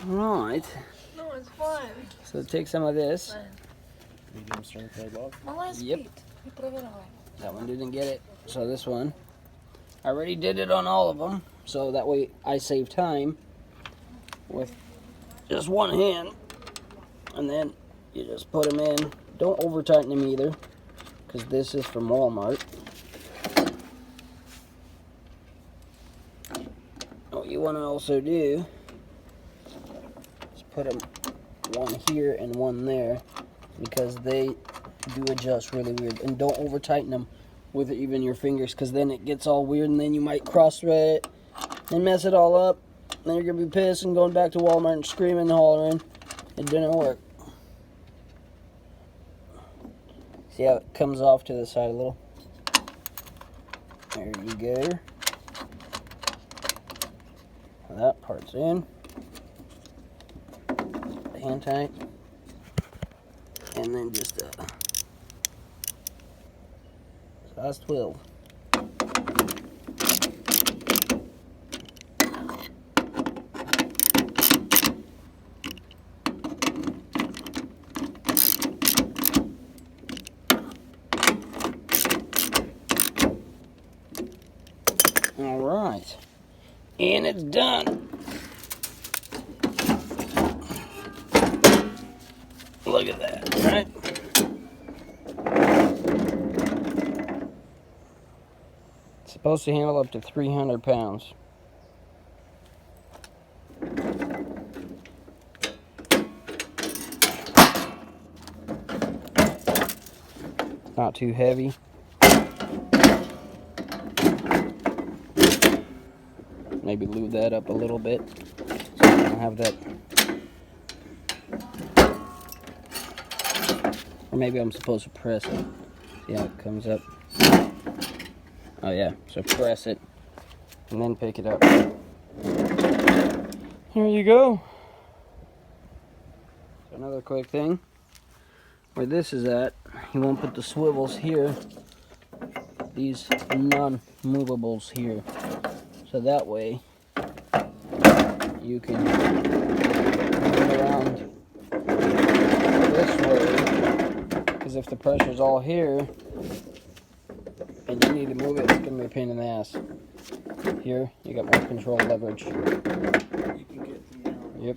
Right. No, it's fun. So take some of this. Medium strength red log. Yep. That one didn't get it. So this one. I already did it on all of them. So that way I save time with just one hand. And then you just put them in. Don't over tighten them either, because this is from Walmart. What you want to also do is put them one here and one there, because they do adjust really weird. And don't over tighten them with even your fingers, because then it gets all weird and then you might cross thread it and mess it all up. Then you're going to be pissed and going back to Walmart and screaming and hollering. It didn't work. See how it comes off to the side a little? There you go. That part's in. Hand tight. And then just size 12. All right, and it's done. Look at that, right? It's supposed to handle up to 300 pounds. Not too heavy. Maybe lube that up a little bit so I don't have that. Or maybe I'm supposed to press it. See how it comes up? Oh yeah, so press it and then pick it up. Here you go. So another quick thing, where this is at, you won't put the swivels here, these non-movables here. So that way you can move it around this way, because if the pressure's all here and you need to move it, it's going to be a pain in the ass. Here, you got more control leverage. You can get the Yep.